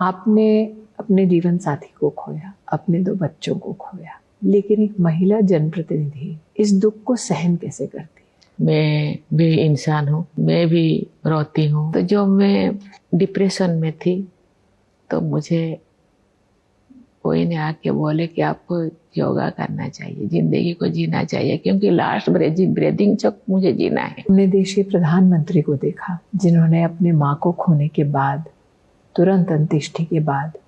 आपने अपने जीवन साथी को खोया, अपने 2 बच्चों को खोया, लेकिन एक महिला जनप्रतिनिधि इस दुख को सहन कैसे करती है? मैं भी इंसान हूँ, मैं भी रोती हूँ। तो जब मैं डिप्रेशन में थी तो मुझे कोई ने आके बोले कि आपको योगा करना चाहिए, जिंदगी को जीना चाहिए, क्योंकि लास्ट ब्रीदिंग तक मुझे जीना है। हमने देश के प्रधानमंत्री को देखा जिन्होंने अपने माँ को खोने के बाद, तुरंत अंत्येष्टि के बाद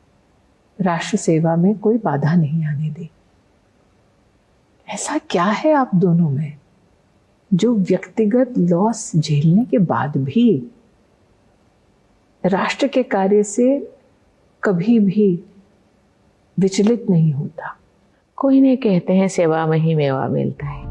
राष्ट्र सेवा में कोई बाधा नहीं आने दी। ऐसा क्या है आप दोनों में जो व्यक्तिगत लॉस झेलने के बाद भी राष्ट्र के कार्य से कभी भी विचलित नहीं होता? कोई नहीं, कहते हैं सेवा में ही मेवा मिलता है।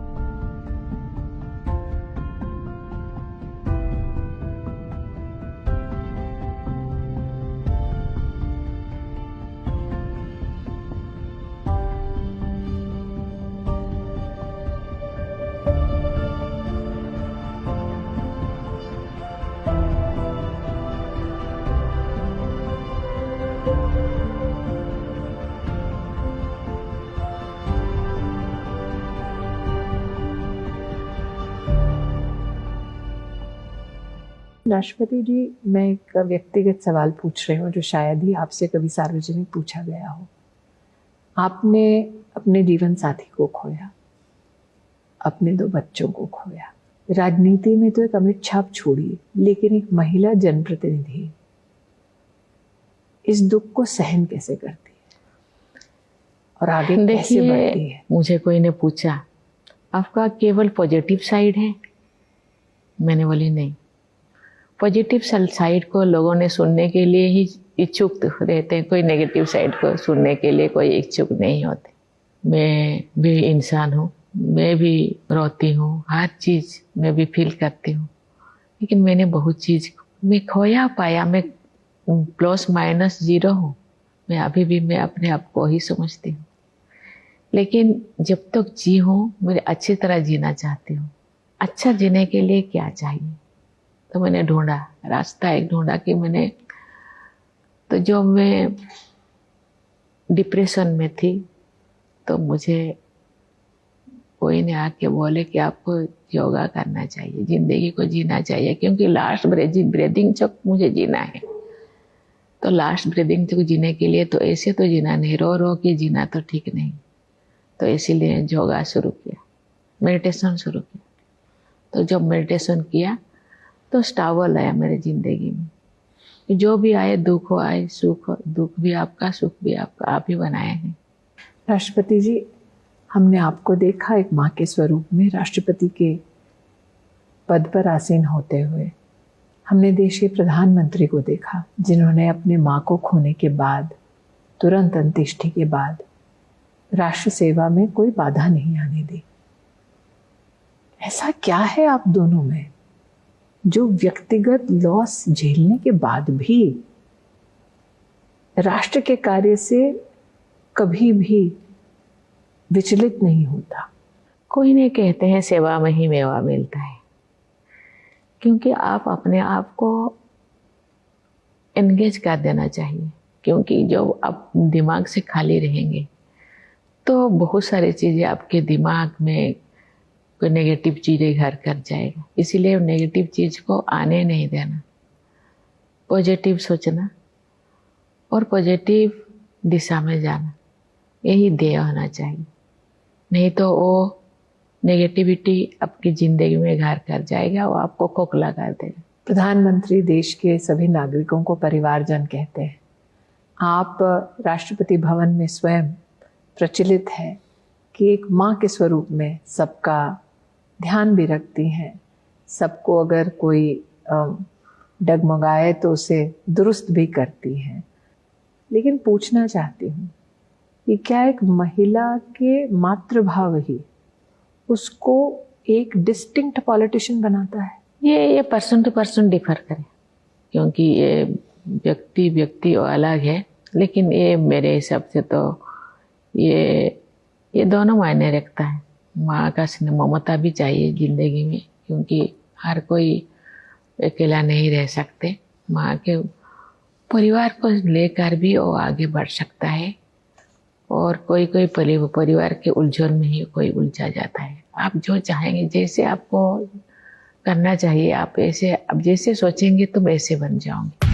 राष्ट्रपति जी, मैं एक व्यक्तिगत सवाल पूछ रही हूँ जो शायद ही आपसे कभी सार्वजनिक पूछा गया हो। आपने अपने जीवन साथी को खोया, अपने 2 बच्चों को खोया। राजनीति में तो एक अमिट छाप छोड़ी, लेकिन एक महिला जनप्रतिनिधि इस दुख को सहन कैसे करती है और आगे कैसे बढ़ती है? मुझे कोई ने पूछा आपका केवल पॉजिटिव साइड है? मैंने बोली नहीं, पॉजिटिव साइड को लोगों ने सुनने के लिए ही इच्छुक रहते हैं, कोई नेगेटिव साइड को सुनने के लिए कोई इच्छुक नहीं होते। मैं भी इंसान हूँ, मैं भी रोती हूँ, हर चीज़ मैं भी फील करती हूँ, लेकिन मैंने बहुत चीज़ मैं खोया पाया। मैं प्लस माइनस 0 हूँ। मैं अभी भी मैं अपने आप को ही समझती हूँ, लेकिन जब तक जी हूँ मैं अच्छी तरह जीना चाहती हूँ। अच्छा जीने के लिए क्या चाहिए, तो मैंने ढूंढा, रास्ता एक ढूंढा कि मैंने, तो जो मैं डिप्रेशन में थी तो मुझे कोई ने आके बोले कि आपको योगा करना चाहिए, जिंदगी को जीना चाहिए, क्योंकि लास्ट ब्रीदिंग तक मुझे जीना है। तो लास्ट ब्रीदिंग तक जीने के लिए तो ऐसे तो जीना नहीं, रो रो के जीना तो ठीक नहीं। तो इसीलिए योगा शुरू किया, मेडिटेशन शुरू किया। तो जब मेडिटेशन किया तो स्टावल आया मेरे जिंदगी में। जो भी आए, दुख हो आए, सुख हो, दुख भी आपका, सुख भी आपका, आप ही बनाए हैं। राष्ट्रपति जी, हमने आपको देखा एक माँ के स्वरूप में राष्ट्रपति के पद पर आसीन होते हुए। हमने देश के प्रधानमंत्री को देखा जिन्होंने अपने माँ को खोने के बाद, तुरंत अंत्येष्टि के बाद राष्ट्र सेवा में कोई बाधा नहीं आने दी। ऐसा क्या है आप दोनों में जो व्यक्तिगत लॉस झेलने के बाद भी राष्ट्र के कार्य से कभी भी विचलित नहीं होता? कोई नहीं, कहते हैं सेवा में ही मेवा मिलता है, क्योंकि आप अपने आप को एंगेज कर देना चाहिए। क्योंकि जब आप दिमाग से खाली रहेंगे तो बहुत सारी चीज़ें आपके दिमाग में, कोई नेगेटिव चीज़ें घर कर जाएगा। इसीलिए नेगेटिव चीज़ को आने नहीं देना, पॉजिटिव सोचना और पॉजिटिव दिशा में जाना, यही ध्येय होना चाहिए। नहीं तो वो नेगेटिविटी आपकी ज़िंदगी में घर कर जाएगा, वो आपको खोखला कर देगा। प्रधानमंत्री देश के सभी नागरिकों को परिवारजन कहते हैं। आप राष्ट्रपति भवन में स्वयं प्रचलित है कि एक माँ के स्वरूप में सबका ध्यान भी रखती हैं, सबको अगर कोई डगमगाए तो उसे दुरुस्त भी करती हैं। लेकिन पूछना चाहती हूँ कि क्या एक महिला के मातृभाव ही उसको एक डिस्टिंक्ट पॉलिटिशियन बनाता है? ये पर्सन टू पर्सन डिफर करे, क्योंकि ये व्यक्ति अलग है, लेकिन ये मेरे हिसाब से तो ये दोनों मायने रखता है। माँ का स्नेह ममता भी चाहिए जिंदगी में, क्योंकि हर कोई अकेला नहीं रह सकते। माँ के परिवार को लेकर भी वो आगे बढ़ सकता है, और कोई कोई परिवार के उलझन में ही कोई उलझा जाता है। आप जो चाहेंगे, जैसे आपको करना चाहिए, आप ऐसे, अब जैसे सोचेंगे तुम ऐसे बन जाओगे।